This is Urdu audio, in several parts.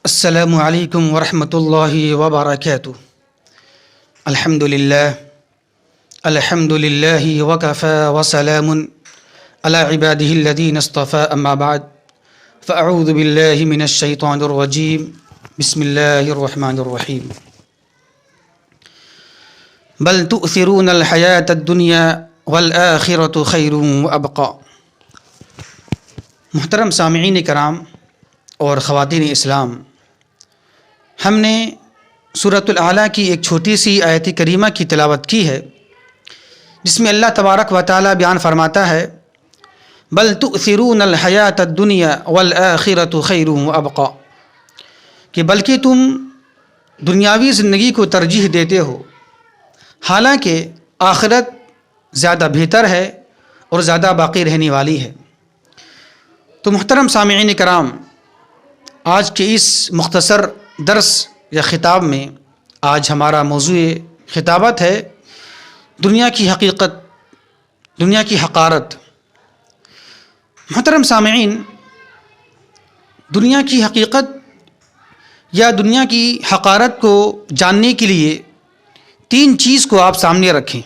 السلام علیکم ورحمۃ اللہ وبرکاتہ۔ الحمد للہ وکفى وسلام علی عباده الذین اصطفى اما بعد فاعوذ باللہ من الشیطان الرجیم بسم اللہ الرحمن الرحیم۔ بل تؤثرون الحیاة الدنیا والآخرة خیر وابقى۔ محترم سامعین کرام اور خواتین اسلام، ہم نے سورۃ الاعلیٰ کی ایک چھوٹی سی آیت کریمہ کی تلاوت کی ہے، جس میں اللہ تبارک و تعالیٰ بیان فرماتا ہے بل تؤثرون الحیاة الدنیا والآخرة خیر وابقى، کہ بلکہ تم دنیاوی زندگی کو ترجیح دیتے ہو، حالانکہ آخرت زیادہ بہتر ہے اور زیادہ باقی رہنے والی ہے۔ تو محترم سامعین کرام، آج کے اس مختصر درس یا خطاب میں آج ہمارا موضوع خطابت ہے دنیا کی حقیقت، دنیا کی حقارت۔ محترم سامعین، دنیا کی حقیقت یا دنیا کی حقارت کو جاننے کے لیے تین چیز کو آپ سامنے رکھیں،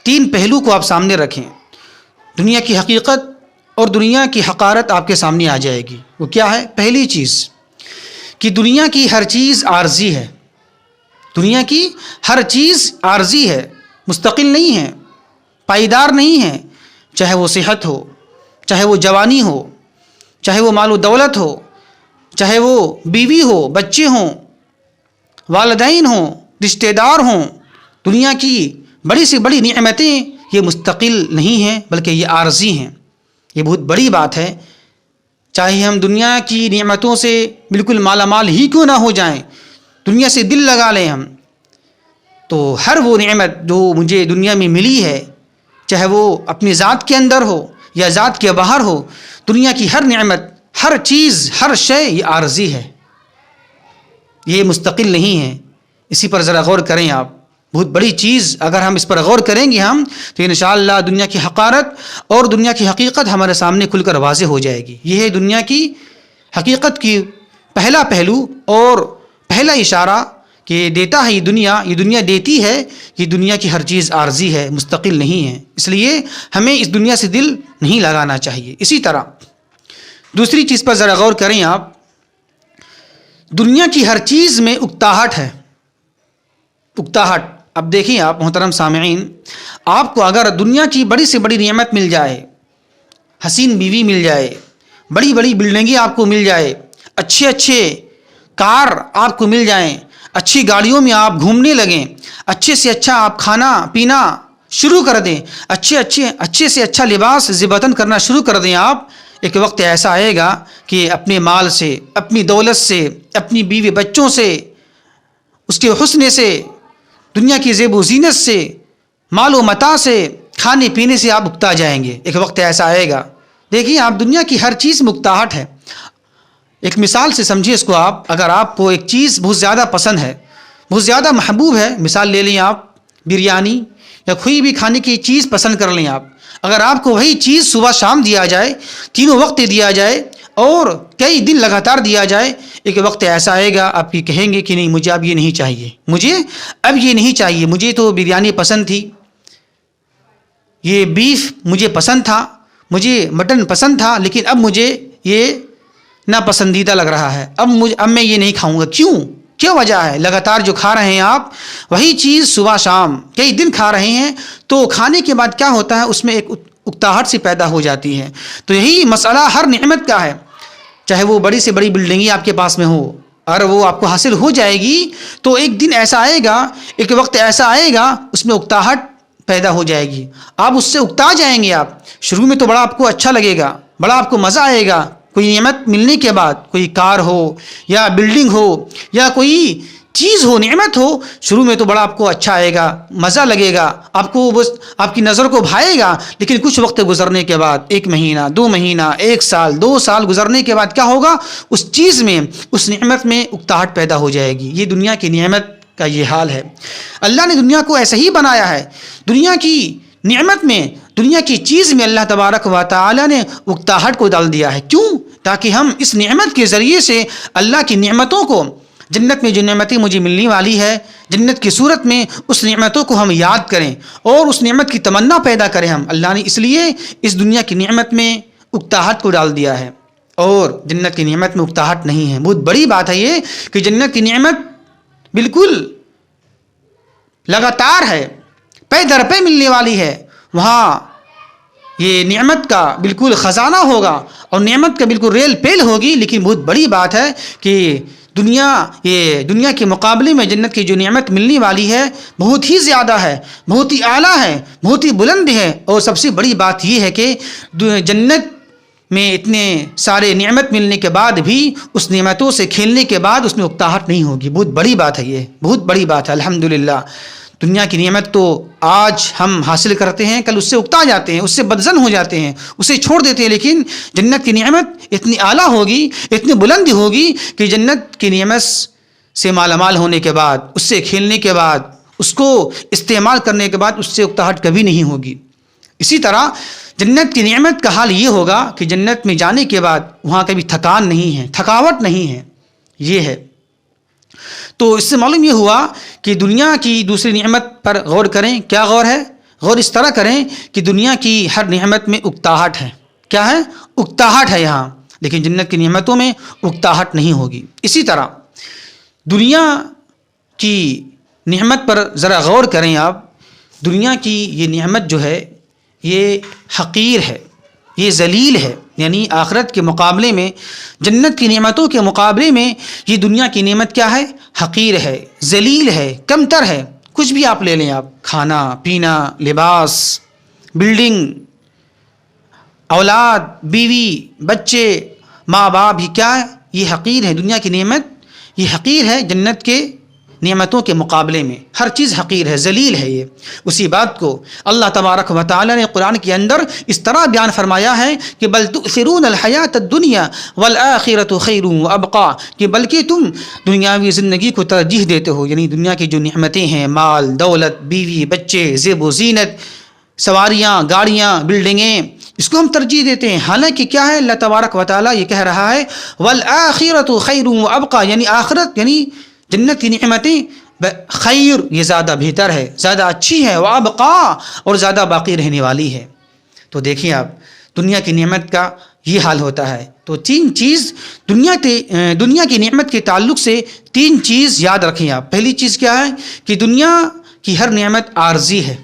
تین پہلو کو آپ سامنے رکھیں۔ دنیا کی حقیقت اور دنیا کی حقارت آپ کے سامنے آ جائے گی۔ وہ کیا ہے؟ پہلی چیز کہ دنیا کی ہر چیز عارضی ہے، دنیا کی ہر چیز عارضی ہے، مستقل نہیں ہے، پائیدار نہیں ہے، چاہے وہ صحت ہو، چاہے وہ جوانی ہو، چاہے وہ مال و دولت ہو، چاہے وہ بیوی ہو، بچے ہوں، والدین ہوں، رشتہ دار ہوں۔ دنیا کی بڑی سے بڑی نعمتیں یہ مستقل نہیں ہیں بلکہ یہ عارضی ہیں۔ یہ بہت بڑی بات ہے۔ چاہے ہم دنیا کی نعمتوں سے بالکل مالا مال ہی کیوں نہ ہو جائیں، دنیا سے دل لگا لیں ہم، تو ہر وہ نعمت جو مجھے دنیا میں ملی ہے، چاہے وہ اپنی ذات کے اندر ہو یا ذات کے باہر ہو، دنیا کی ہر نعمت، ہر چیز، ہر شے یہ عارضی ہے، یہ مستقل نہیں ہے۔ اسی پر ذرا غور کریں آپ، بہت بڑی چیز اگر ہم اس پر غور کریں گے ہم تو انشاءاللہ دنیا کی حقارت اور دنیا کی حقیقت ہمارے سامنے کھل کر واضح ہو جائے گی۔ یہ ہے دنیا کی حقیقت کی پہلا پہلو اور پہلا اشارہ کہ دیتا ہے یہ دنیا دیتی ہے کہ دنیا کی ہر چیز عارضی ہے، مستقل نہیں ہے، اس لیے ہمیں اس دنیا سے دل نہیں لگانا چاہیے۔ اسی طرح دوسری چیز پر ذرا غور کریں آپ، دنیا کی ہر چیز میں اکتاہٹ ہے، اکتاہٹ۔ اب دیکھیں آپ محترم سامعین، آپ کو اگر دنیا کی بڑی سے بڑی نعمت مل جائے، حسین بیوی مل جائے، بڑی بڑی بلڈنگیں آپ کو مل جائے، اچھے اچھے کار آپ کو مل جائیں، اچھی گاڑیوں میں آپ گھومنے لگیں، اچھے سے اچھا آپ کھانا پینا شروع کر دیں، اچھے سے اچھا لباس زیبتن کرنا شروع کر دیں آپ، ایک وقت ایسا آئے گا کہ اپنے مال سے، اپنی دولت سے، اپنی بیوی بچوں سے، اس کے حسن سے، دنیا کی زیب و زینت سے، مال و متاع سے، کھانے پینے سے آپ اکتا جائیں گے۔ ایک وقت ایسا آئے گا، دیکھیے آپ دنیا کی ہر چیز میں اکتاہٹ ہے۔ ایک مثال سے سمجھیے اس کو آپ، اگر آپ کو ایک چیز بہت زیادہ پسند ہے، بہت زیادہ محبوب ہے، مثال لے لیں آپ بریانی یا کوئی بھی کھانے کی چیز پسند کر لیں آپ، اگر آپ کو وہی چیز صبح شام دیا جائے، تینوں وقت دیا جائے اور کئی دن لگاتار دیا جائے، ایک وقت ایسا آئے گا آپ کی کہیں گے کہ نہیں مجھے اب یہ نہیں چاہیے، مجھے اب یہ نہیں چاہیے، مجھے تو بریانی پسند تھی، یہ بیف مجھے پسند تھا، مجھے مٹن پسند تھا، لیکن اب مجھے یہ ناپسندیدہ لگ رہا ہے، اب میں یہ نہیں کھاؤں گا۔ کیوں وجہ ہے؟ لگاتار جو کھا رہے ہیں آپ وہی چیز صبح شام کئی دن کھا رہے ہیں، تو کھانے کے بعد کیا ہوتا ہے، اس میں ایک اکتاہٹ سی پیدا ہو جاتی ہے۔ تو یہی مسئلہ ہر نعمت کا ہے، چاہے وہ بڑی سے بڑی بلڈنگیں آپ کے پاس میں ہو، اگر وہ آپ کو حاصل ہو جائے گی تو ایک دن ایسا آئے گا، ایک وقت ایسا آئے گا، اس میں اکتاہٹ پیدا ہو جائے گی، آپ اس سے اکتا جائیں گے۔ آپ شروع میں تو بڑا آپ کو اچھا لگے گا، بڑا آپ کو مزہ آئے گا، کوئی نعمت ملنے کے بعد، کوئی کار ہو یا بلڈنگ ہو یا کوئی چیز ہو، نعمت ہو، شروع میں تو بڑا آپ کو اچھا آئے گا، مزہ لگے گا، آپ کو بس آپ کی نظر کو بھائے گا، لیکن کچھ وقت گزرنے کے بعد، 1 مہینہ 2 مہینہ 1 سال 2 سال گزرنے کے بعد کیا ہوگا، اس چیز میں، اس نعمت میں اکتاہٹ پیدا ہو جائے گی۔ یہ دنیا کی نعمت کا یہ حال ہے۔ اللہ نے دنیا کو ایسا ہی بنایا ہے، دنیا کی نعمت میں، دنیا کی چیز میں اللہ تبارک و تعالی نے اکتاہٹ کو ڈال دیا ہے۔ کیوں؟ تاکہ ہم اس نعمت کے ذریعے سے اللہ کی نعمتوں کو، جنت میں جو نعمتیں مجھے ملنے والی ہے جنت کی صورت میں، اس نعمتوں کو ہم یاد کریں اور اس نعمت کی تمنا پیدا کریں ہم۔ اللہ نے اس لیے اس دنیا کی نعمت میں اکتاہٹ کو ڈال دیا ہے اور جنت کی نعمت میں اکتاہٹ نہیں ہے۔ بہت بڑی بات ہے یہ کہ جنت کی نعمت بالکل لگاتار ہے، پے در پے ملنے والی ہے۔ وہاں یہ نعمت کا بالکل خزانہ ہوگا اور نعمت کا بالکل ریل پیل ہوگی، لیکن بہت بڑی بات ہے کہ دنیا کے مقابلے میں جنت کی جو نعمت ملنے والی ہے بہت ہی زیادہ ہے، بہت ہی اعلیٰ ہے، بہت ہی بلند ہے۔ اور سب سے بڑی بات یہ ہے کہ جنت میں اتنے سارے نعمت ملنے کے بعد بھی اس نعمتوں سے کھیلنے کے بعد اس میں اکتاہٹ نہیں ہوگی۔ بہت بڑی بات ہے، یہ بہت بڑی بات ہے۔ الحمدللہ دنیا کی نعمت تو آج ہم حاصل کرتے ہیں، کل اس سے اکتا جاتے ہیں، اس سے بدزن ہو جاتے ہیں، اسے چھوڑ دیتے ہیں، لیکن جنت کی نعمت اتنی اعلیٰ ہوگی، اتنی بلند ہوگی کہ جنت کی نعمت سے مالا مال ہونے کے بعد، اس سے کھیلنے کے بعد، اس کو استعمال کرنے کے بعد اس سے اکتاہٹ کبھی نہیں ہوگی۔ اسی طرح جنت کی نعمت کا حال یہ ہوگا کہ جنت میں جانے کے بعد وہاں کبھی تھکان نہیں ہے، تھکاوٹ نہیں ہے، یہ ہے۔ تو اس سے معلوم یہ ہوا کہ دنیا کی دوسری نعمت پر غور کریں۔ کیا غور ہے؟ غور اس طرح کریں کہ دنیا کی ہر نعمت میں اکتاہٹ ہے۔ کیا ہے؟ اکتاہٹ ہے یہاں، لیکن جنت کی نعمتوں میں اکتاہٹ نہیں ہوگی۔ اسی طرح دنیا کی نعمت پر ذرا غور کریں آپ۔ دنیا کی یہ نعمت جو ہے یہ حقیر ہے، یہ ذلیل ہے، یعنی آخرت کے مقابلے میں، جنت کی نعمتوں کے مقابلے میں یہ دنیا کی نعمت کیا ہے؟ حقیر ہے، ذلیل ہے، کمتر ہے۔ کچھ بھی آپ لے لیں، آپ کھانا پینا، لباس، بلڈنگ، اولاد، بیوی، بچے، ماں باپ، یہ کیا ہے؟ یہ حقیر ہے۔ دنیا کی نعمت یہ حقیر ہے جنت کے نعمتوں کے مقابلے میں، ہر چیز حقیر ہے، ذلیل ہے یہ۔ اسی بات کو اللہ تبارک و تعالی نے قرآن کے اندر اس طرح بیان فرمایا ہے کہ بل تؤثرون الحیات الدنیا والآخرۃ خیر وابقیٰ، کہ بلکہ تم دنیاوی زندگی کو ترجیح دیتے ہو، یعنی دنیا کی جو نعمتیں ہیں، مال، دولت، بیوی، بچے، زیب و زینت، سواریاں، گاڑیاں، بلڈنگیں، اس کو ہم ترجیح دیتے ہیں۔ حالانکہ کیا ہے؟ اللہ تبارک و تعالیٰ یہ کہہ رہا ہے والآخرۃ خیر وابقیٰ، یعنی آخرت، یعنی جنت کی نعمتیں خیر، یہ زیادہ بہتر ہے، زیادہ اچھی ہے، وابقیٰ، اور زیادہ باقی رہنے والی ہے۔ تو دیکھیں آپ دنیا کی نعمت کا یہ حال ہوتا ہے۔ تو تین چیز دنیا کی نعمت کے تعلق سے تین چیز یاد رکھیں آپ۔ پہلی چیز کیا ہے کہ دنیا کی ہر نعمت عارضی ہے،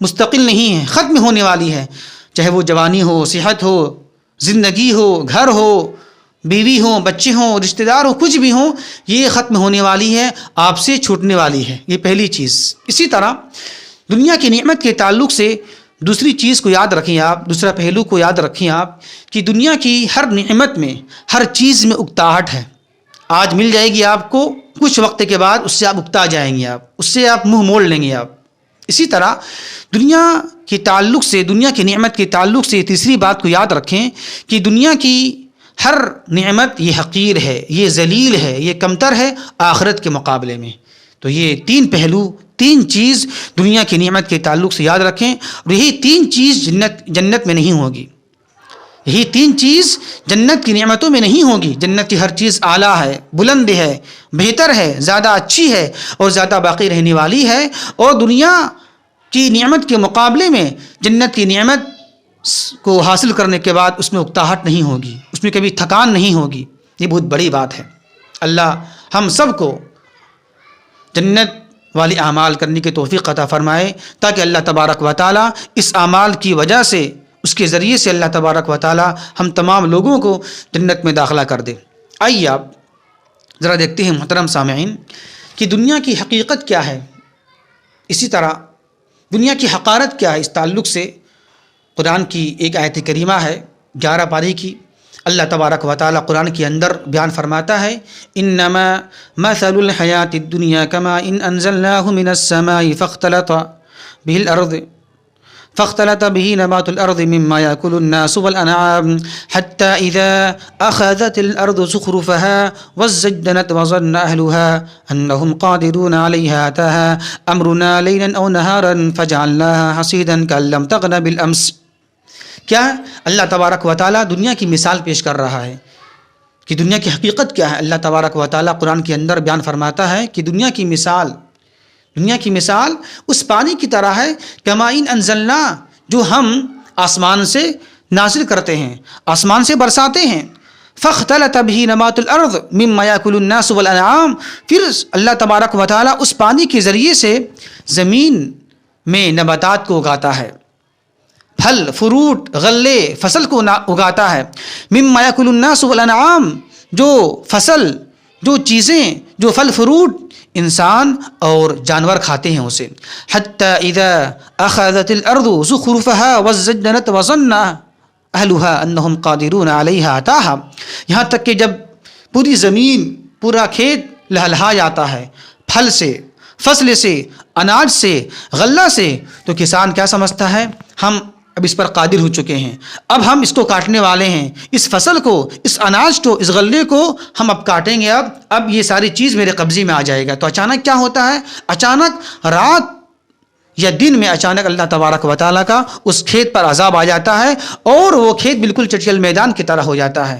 مستقل نہیں ہے، ختم ہونے والی ہے، چاہے وہ جوانی ہو، صحت ہو، زندگی ہو، گھر ہو، بیوی ہوں، بچے ہوں، رشتہ دار ہوں، کچھ بھی ہوں، یہ ختم ہونے والی ہے، آپ سے چھوٹنے والی ہے، یہ پہلی چیز۔ اسی طرح دنیا کی نعمت کے تعلق سے دوسری چیز کو یاد رکھیں آپ، دوسرا پہلو کو یاد رکھیں آپ کہ دنیا کی ہر نعمت میں، ہر چیز میں اکتاہٹ ہے۔ آج مل جائے گی آپ کو، کچھ وقت کے بعد اس سے آپ اکتا جائیں گے، آپ اس سے آپ منہ موڑ لیں گے آپ۔ اسی طرح دنیا کے تعلق سے، دنیا کی نعمت کے تعلق سے تیسری بات کو یاد رکھیں کہ دنیا کی ہر نعمت یہ حقیر ہے، یہ ذلیل ہے، یہ کمتر ہے آخرت کے مقابلے میں۔ تو یہ تین پہلو، تین چیز دنیا کی نعمت کے تعلق سے یاد رکھیں، اور یہی تین چیز جنت میں نہیں ہوگی، یہی تین چیز جنت کی نعمتوں میں نہیں ہوگی۔ جنت کی ہر چیز اعلیٰ ہے، بلند ہے، بہتر ہے، زیادہ اچھی ہے اور زیادہ باقی رہنے والی ہے، اور دنیا کی نعمت کے مقابلے میں جنت کی نعمت کو حاصل کرنے کے بعد اس میں اکتاہٹ نہیں ہوگی، اس میں کبھی تھکان نہیں ہوگی۔ یہ بہت بڑی بات ہے۔ اللہ ہم سب کو جنت والی اعمال کرنے کی توفیق عطا فرمائے، تاکہ اللہ تبارک و تعالی اس اعمال کی وجہ سے، اس کے ذریعے سے اللہ تبارک و تعالی ہم تمام لوگوں کو جنت میں داخلہ کر دے۔ آئیے آپ ذرا دیکھتے ہیں محترم سامعین کہ دنیا کی حقیقت کیا ہے، اسی طرح دنیا کی حقارت کیا ہے۔ اس تعلق سے قرآن کی ایک آیت کریمہ ہے 11 پارے کی، اللہ تبارک و تعالی قرآن کے اندر بیان فرماتا ہے انما مثل الحیات الدنیا کما ان انزلناه من السماء فاختلط به نبات الارض مما يأكل الناس والانعام حتى اذا اخذت الارض زخرفها وزينت وظن اهلها انهم قادرون عليها اتاها امرنا ليلا او نهارا فجعلناها حصيدا كأن لم تغن بالامس۔ کیا اللہ تبارک و تعالیٰ دنیا کی مثال پیش کر رہا ہے کہ دنیا کی حقیقت کیا ہے، اللہ تبارک و تعالیٰ قرآن کے اندر بیان فرماتا ہے کہ دنیا کی مثال اس پانی کی طرح ہے کمائن انزلنا، جو ہم آسمان سے نازل کرتے ہیں، آسمان سے برساتے ہیں، فاختلط به نبات الارض مما یاکل الناس والانعام، پھر اللہ تبارک و تعالیٰ اس پانی کے ذریعے سے زمین میں نباتات کو اگاتا ہے، پھل فروٹ غلے فصل کو اگاتا ہے، مما یاکل الناس والانعام، جو فصل جو چیزیں جو پھل فروٹ انسان اور جانور کھاتے ہیں اسے، حتی اذا اخذت الارض زخرفها وزینت وظن اہلها انہم قادرون علیہا اتاہا، یہاں تک کہ جب پوری زمین پورا کھیت لہلہا جاتا ہے پھل سے، فصل سے، اناج سے، غلہ سے، تو کسان کیا سمجھتا ہے، ہم اب اس پر قادر ہو چکے ہیں، اب ہم اس کو کاٹنے والے ہیں، اس فصل کو، اس اناج کو، اس غلے کو ہم اب کاٹیں گے، اب یہ ساری چیز میرے قبضے میں آ جائے گا۔ تو اچانک کیا ہوتا ہے، اچانک رات یا دن میں اچانک اللہ تبارک و تعالیٰ کا اس کھیت پر عذاب آ جاتا ہے اور وہ کھیت بالکل چٹیل میدان کی طرح ہو جاتا ہے۔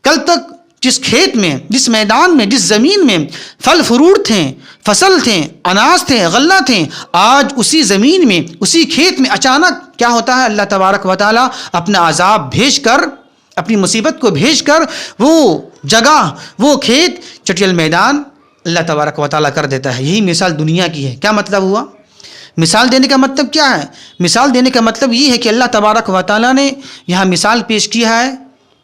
کل تک جس کھیت میں، جس میدان میں، جس زمین میں پھل فروٹ تھے، فصل تھے، اناج تھے، غلہ تھے، آج اسی زمین میں، اسی کھیت میں اچانک کیا ہوتا ہے، اللہ تبارک و تعالیٰ اپنا عذاب بھیج کر، اپنی مصیبت کو بھیج کر وہ جگہ، وہ کھیت چٹیل میدان اللہ تبارک و تعالیٰ کر دیتا ہے۔ یہی مثال دنیا کی ہے۔ کیا مطلب ہوا؟ مثال دینے کا مطلب کیا ہے؟ مثال دینے کا مطلب یہ ہے کہ اللہ تبارک و تعالیٰ نے یہاں مثال پیش کیا ہے،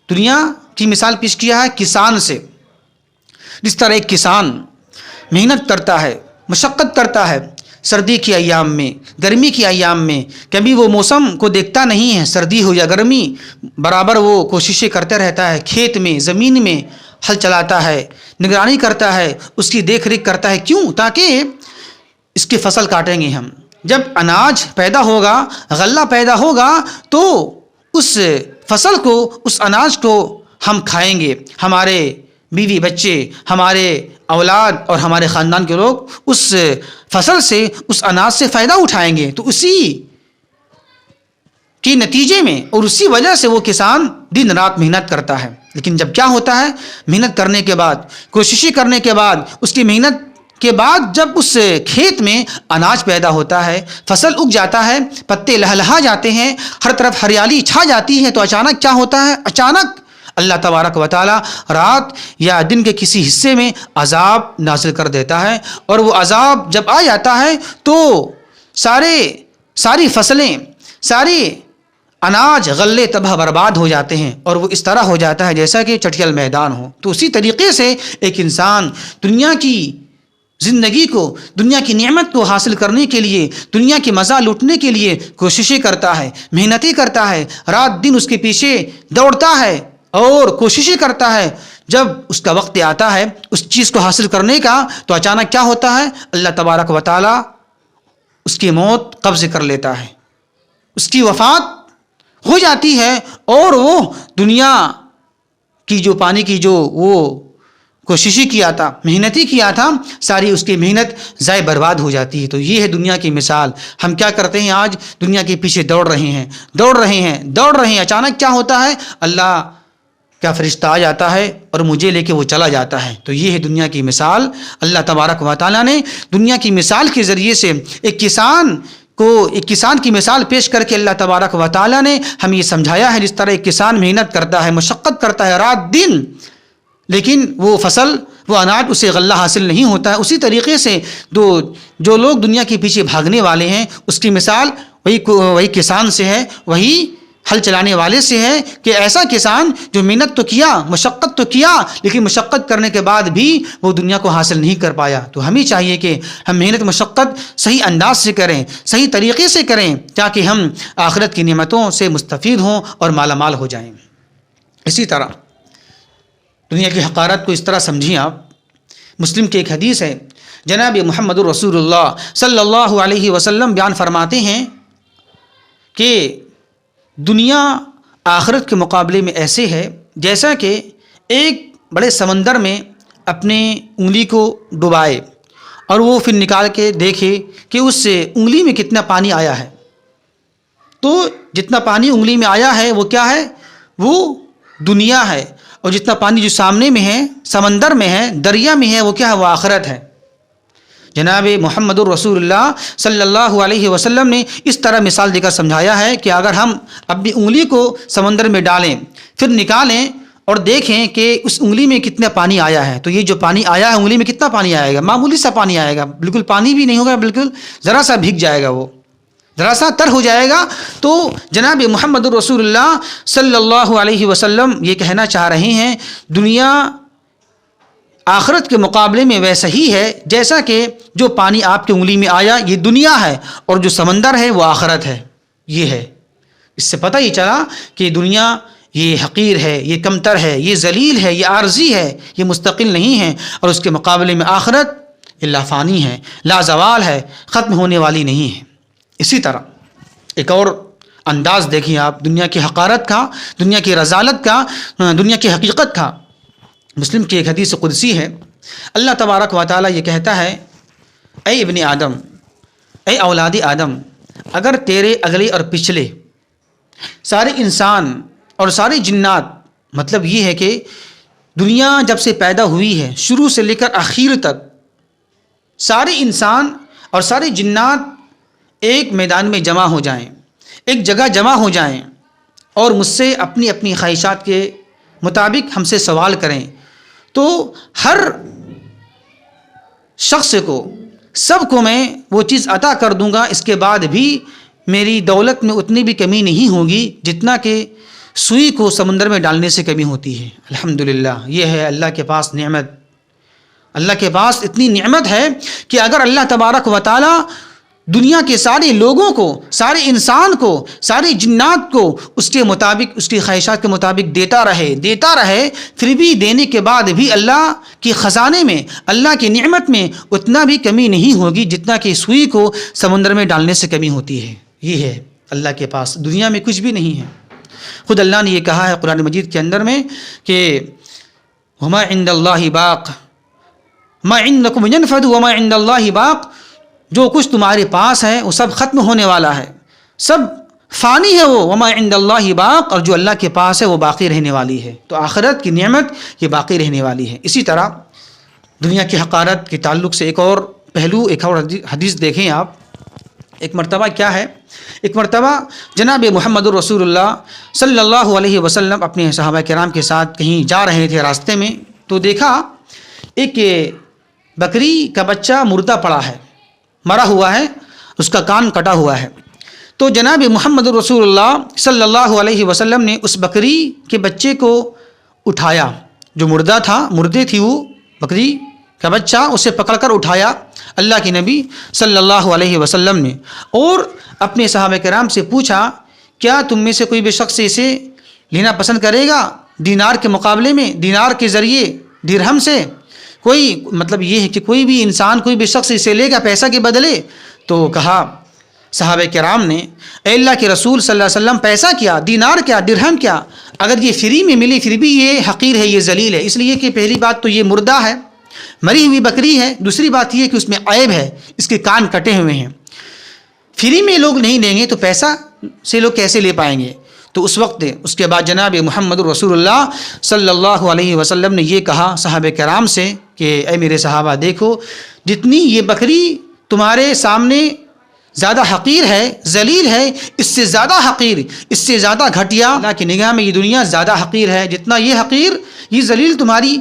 دنیا کی مثال پیش کیا ہے کسان سے۔ جس طرح ایک کسان محنت کرتا ہے، مشقت کرتا ہے، سردی کے ایام میں، گرمی کے ایام میں، کبھی وہ موسم کو دیکھتا نہیں ہے، سردی ہو یا گرمی، برابر وہ کوششیں کرتے رہتا ہے، کھیت میں، زمین میں ہل چلاتا ہے، نگرانی کرتا ہے، اس کی دیکھ ریکھ کرتا ہے۔ کیوں؟ تاکہ اس کی فصل کاٹیں گے ہم، جب اناج پیدا ہوگا، غلہ پیدا ہوگا، تو اس فصل کو، اس اناج کو ہم کھائیں گے، ہمارے بیوی بچے، ہمارے اولاد اور ہمارے خاندان کے لوگ اس فصل سے، اس اناج سے فائدہ اٹھائیں گے۔ تو اسی کے نتیجے میں اور اسی وجہ سے وہ کسان دن رات محنت کرتا ہے۔ لیکن جب کیا ہوتا ہے، محنت کرنے کے بعد، کوششیں کرنے کے بعد، اس کی محنت کے بعد جب اس کھیت میں اناج پیدا ہوتا ہے، فصل اگ جاتا ہے، پتے لہلہا جاتے ہیں، ہر طرف ہریالی چھا جاتی ہے، تو اچانک کیا ہوتا ہے، اچانک اللہ تبارک و تعالیٰ رات یا دن کے کسی حصے میں عذاب نازل کر دیتا ہے، اور وہ عذاب جب آ جاتا ہے تو ساری فصلیں، ساری اناج غلے تباہ برباد ہو جاتے ہیں، اور وہ اس طرح ہو جاتا ہے جیسا کہ چٹیل میدان ہو۔ تو اسی طریقے سے ایک انسان دنیا کی زندگی کو، دنیا کی نعمت کو حاصل کرنے کے لیے، دنیا کے مزہ لوٹنے کے لیے کوششیں کرتا ہے، محنتیں کرتا ہے، رات دن اس کے پیچھے دوڑتا ہے اور کوششیں کرتا ہے۔ جب اس کا وقت آتا ہے اس چیز کو حاصل کرنے کا، تو اچانک کیا ہوتا ہے، اللہ تبارک و تعالیٰ اس کی موت قبض کر لیتا ہے، اس کی وفات ہو جاتی ہے، اور وہ دنیا کی جو پانی کی جو وہ کوششیں کیا تھا، محنتی کیا تھا، ساری اس کی محنت ضائع برباد ہو جاتی ہے۔ تو یہ ہے دنیا کی مثال۔ ہم کیا کرتے ہیں، آج دنیا کے پیچھے دوڑ رہے ہیں، اچانک کیا ہوتا ہے، اللہ کا فرشتہ آ جاتا ہے اور مجھے لے کے وہ چلا جاتا ہے۔ تو یہ ہے دنیا کی مثال۔ اللہ تبارک و تعالیٰ نے دنیا کی مثال کے ذریعے سے ایک کسان کی مثال پیش کر کے اللہ تبارک و تعالیٰ نے ہمیں یہ سمجھایا ہے، جس طرح ایک کسان محنت کرتا ہے، مشقت کرتا ہے رات دن، لیکن وہ فصل، وہ اناج اسے غلہ حاصل نہیں ہوتا ہے، اسی طریقے سے جو لوگ دنیا کے پیچھے بھاگنے والے ہیں، اس کی مثال وہی کسان سے ہے، وہی ہل چلانے والے سے ہے، کہ ایسا کسان جو محنت تو کیا، مشقت تو کیا، لیکن مشقت کرنے کے بعد بھی وہ دنیا کو حاصل نہیں کر پایا۔ تو ہمیں چاہیے کہ ہم محنت مشقت صحیح انداز سے کریں، صحیح طریقے سے کریں، تاکہ ہم آخرت کی نعمتوں سے مستفید ہوں اور مالا مال ہو جائیں۔ اسی طرح دنیا کی حقارت کو اس طرح سمجھیں آپ، مسلم کی ایک حدیث ہے، جناب محمد الرسول اللہ صلی اللہ علیہ وسلم بیان فرماتے ہیں کہ دنیا آخرت کے مقابلے میں ایسے ہے جیسا کہ ایک بڑے سمندر میں اپنے انگلی کو ڈبائے اور وہ پھر نکال کے دیکھے کہ اس سے انگلی میں کتنا پانی آیا ہے۔ تو جتنا پانی انگلی میں آیا ہے وہ کیا ہے، وہ دنیا ہے، اور جتنا پانی جو سامنے میں ہے، سمندر میں ہے، دریا میں ہے، وہ کیا ہے؟ وہ آخرت ہے۔ جناب محمد الرسول اللہ صلی اللہ علیہ وسلم نے اس طرح مثال دے کر سمجھایا ہے کہ اگر ہم اپنی انگلی کو سمندر میں ڈالیں، پھر نکالیں اور دیکھیں کہ اس انگلی میں کتنا پانی آیا ہے، تو یہ جو پانی آیا ہے انگلی میں کتنا پانی آئے گا؟ معمولی سا پانی آئے گا، بالکل پانی بھی نہیں ہوگا، بالکل ذرا سا بھیگ جائے گا، وہ ذرا سا تر ہو جائے گا۔ تو جناب محمد الرسول اللہ صلی اللہ علیہ وسلم یہ کہنا چاہ رہے ہیں دنیا آخرت کے مقابلے میں ویسا ہی ہے جیسا کہ جو پانی آپ کی انگلی میں آیا یہ دنیا ہے، اور جو سمندر ہے وہ آخرت ہے۔ یہ ہے، اس سے پتہ یہ چلا کہ دنیا یہ حقیر ہے، یہ کمتر ہے، یہ ذلیل ہے، یہ عارضی ہے، یہ مستقل نہیں ہے، اور اس کے مقابلے میں آخرت یہ لا فانی ہے، لا زوال ہے، ختم ہونے والی نہیں ہے۔ اسی طرح ایک اور انداز دیکھیں آپ دنیا کی حقارت کا، دنیا کی رذالت کا، دنیا کی حقیقت کا۔ مسلم کی ایک حدیث قدسی ہے، اللہ تبارک و تعالیٰ یہ کہتا ہے، اے ابن آدم، اے اولاد آدم، اگر تیرے اگلے اور پچھلے سارے انسان اور سارے جنات، مطلب یہ ہے کہ دنیا جب سے پیدا ہوئی ہے شروع سے لے کر آخر تک سارے انسان اور سارے جنات ایک میدان میں جمع ہو جائیں، ایک جگہ جمع ہو جائیں اور مجھ سے اپنی اپنی خواہشات کے مطابق ہم سے سوال کریں، تو ہر شخص کو، سب کو میں وہ چیز عطا کر دوں گا۔ اس کے بعد بھی میری دولت میں اتنی بھی کمی نہیں ہوگی جتنا کہ سوئی کو سمندر میں ڈالنے سے کمی ہوتی ہے۔ الحمدللہ، یہ ہے اللہ کے پاس نعمت۔ اللہ کے پاس اتنی نعمت ہے کہ اگر اللہ تبارک و تعالی دنیا کے سارے لوگوں کو، سارے انسان کو، سارے جنات کو اس کے مطابق، اس کی خواہشات کے مطابق دیتا رہے، پھر بھی دینے کے بعد بھی اللہ کے خزانے میں، اللہ کی نعمت میں اتنا بھی کمی نہیں ہوگی جتنا کہ سوئی کو سمندر میں ڈالنے سے کمی ہوتی ہے۔ یہ ہے اللہ کے پاس، دنیا میں کچھ بھی نہیں ہے۔ خود اللہ نے یہ کہا ہے قرآن مجید کے اندر میں کہ وما عند اللہ باق ما عندکم ینفد وما عند اللہ باق، جو کچھ تمہارے پاس ہے وہ سب ختم ہونے والا ہے، سب فانی ہے وہ، وما عند اللہ باق، اور جو اللہ کے پاس ہے وہ باقی رہنے والی ہے۔ تو آخرت کی نعمت یہ باقی رہنے والی ہے۔ اسی طرح دنیا کی حقارت کے تعلق سے ایک اور پہلو، ایک اور حدیث دیکھیں آپ۔ ایک مرتبہ کیا ہے، ایک مرتبہ جناب محمد الرسول اللہ صلی اللہ علیہ وسلم اپنے صحابہ کرام کے ساتھ کہیں جا رہے تھے، راستے میں تو دیکھا ایک بکری کا بچہ مردہ پڑا ہے، مرا ہوا ہے، اس کا کان کٹا ہوا ہے۔ تو جناب محمد الرسول اللہ صلی اللہ علیہ وسلم نے اس بکری کے بچے کو اٹھایا، جو مردہ تھا، مردے تھی وہ بکری کا بچہ، اسے پکڑ کر اٹھایا اللہ کے نبی صلی اللہ علیہ وسلم نے، اور اپنے صحابہ کرام سے پوچھا کیا تم میں سے کوئی بھی شخص اسے لینا پسند کرے گا دینار کے مقابلے میں، دینار کے ذریعے، درہم سے؟ کوئی مطلب یہ ہے کہ کوئی بھی انسان، کوئی بھی شخص اسے لے گا پیسہ کے بدلے؟ تو کہا صحابہ کرام نے، اے اللہ کے رسول صلی اللہ علیہ وسلم، پیسہ کیا، دینار کیا، درہم کیا، اگر یہ فری میں ملی پھر بھی یہ حقیر ہے، یہ ذلیل ہے، اس لیے کہ پہلی بات تو یہ مردہ ہے، مری ہوئی بکری ہے، دوسری بات یہ کہ اس میں عیب ہے، اس کے کان کٹے ہوئے ہیں۔ فری میں لوگ نہیں لیں گے تو پیسہ سے لوگ کیسے لے پائیں گے؟ تو اس وقت، اس کے بعد جناب محمد رسول اللہ صلی اللہ علیہ وسلم نے یہ کہا صحابہ کرام سے کہ اے میرے صحابہ، دیکھو جتنی یہ بکری تمہارے سامنے زیادہ حقیر ہے، ذلیل ہے، اس سے زیادہ حقیر، اس سے زیادہ گھٹیا اللہ کی نگاہ میں یہ دنیا زیادہ حقیر ہے۔ جتنا یہ حقیر، یہ ذلیل تمہاری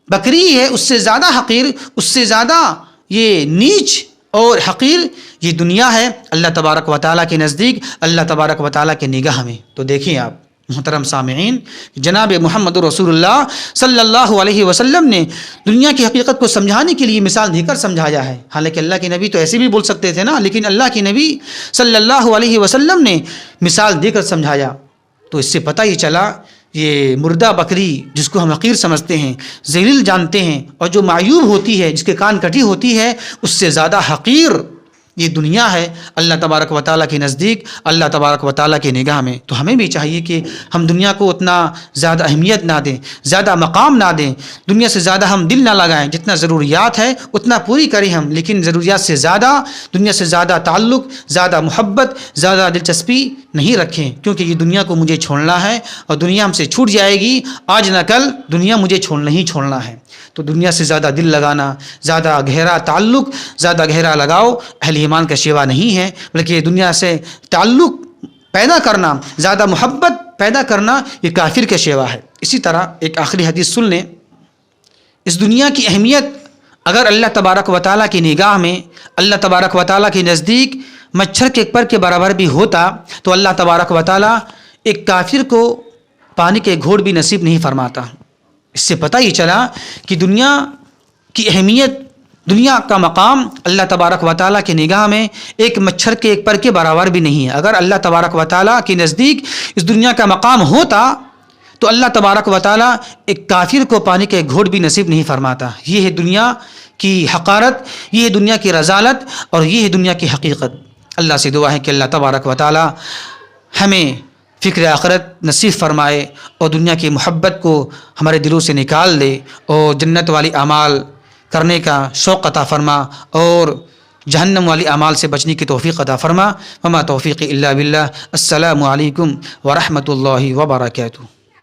بکری ہے، اس سے زیادہ حقیر، اس سے زیادہ یہ نیچ اور حقیر یہ دنیا ہے اللہ تبارک و تعالیٰ کے نزدیک، اللہ تبارک و تعالیٰ کے نگاہ میں۔ تو دیکھیں آپ محترم سامعین، جناب محمد رسول اللہ صلی اللہ علیہ وسلم نے دنیا کی حقیقت کو سمجھانے کے لیے مثال دے کر سمجھایا ہے۔ حالانکہ اللہ کے نبی تو ایسے بھی بول سکتے تھے نا، لیکن اللہ کے نبی صلی اللہ علیہ وسلم نے مثال دے کر سمجھایا۔ تو اس سے پتہ یہ چلا یہ مردہ بکری جس کو ہم حقیر سمجھتے ہیں، ذلیل جانتے ہیں، اور جو معیوب ہوتی ہے، جس کے کان کٹی ہوتی ہے، اس سے زیادہ حقیر یہ دنیا ہے اللہ تبارک و تعالیٰ کے نزدیک، اللہ تبارک و تعالیٰ کی نگاہ میں، تو ہمیں بھی چاہیے کہ ہم دنیا کو اتنا زیادہ اہمیت نہ دیں، زیادہ مقام نہ دیں، دنیا سے زیادہ ہم دل نہ لگائیں، جتنا ضروریات ہے اتنا پوری کریں ہم، لیکن ضروریات سے زیادہ، دنیا سے زیادہ تعلق، زیادہ محبت، زیادہ دلچسپی نہیں رکھیں، کیونکہ یہ دنیا کو مجھے چھوڑنا ہے اور دنیا ہم سے چھوٹ جائے گی، آج نہ کل دنیا مجھے چھوڑنا ہے۔ تو دنیا سے زیادہ دل لگانا، زیادہ گہرا تعلق، زیادہ گہرا لگاؤ اہل ایمان کا شیوا نہیں ہے، بلکہ دنیا سے تعلق پیدا کرنا، زیادہ محبت پیدا کرنا یہ کافر کا شیوا ہے۔ اسی طرح ایک آخری حدیث سن لیں، اس دنیا کی اہمیت اگر اللہ تبارک و تعالیٰ کی نگاہ میں، اللہ تبارک و تعالیٰ کے نزدیک مچھر کے پر کے برابر بھی ہوتا تو اللہ تبارک و تعالیٰ ایک کافر کو پانی کے گھونٹ بھی نصیب نہیں فرماتا۔ اس سے پتہ یہ چلا کہ دنیا کی اہمیت، دنیا کا مقام اللہ تبارک و تعالیٰ کی نگاہ میں ایک مچھر کے ایک پر کے برابر بھی نہیں ہے۔ اگر اللہ تبارک و تعالیٰ کے نزدیک اس دنیا کا مقام ہوتا تو اللہ تبارک و تعالیٰ ایک کافر کو پانی کے گھونٹ بھی نصیب نہیں فرماتا۔ یہ ہے دنیا کی حقارت، یہ ہے دنیا کی رذالت، اور یہ ہے دنیا کی حقیقت۔ اللہ سے دعا ہے کہ اللہ تبارک و تعالیٰ ہمیں فکر آخرت نصیب فرمائے اور دنیا کی محبت کو ہمارے دلوں سے نکال دے اور جنت والی اعمال کرنے کا شوق عطا فرما اور جہنم والی اعمال سے بچنے کی توفیق عطا فرما۔ وما توفیق الا باللہ۔ السلام علیکم ورحمۃ اللہ وبرکاتہ۔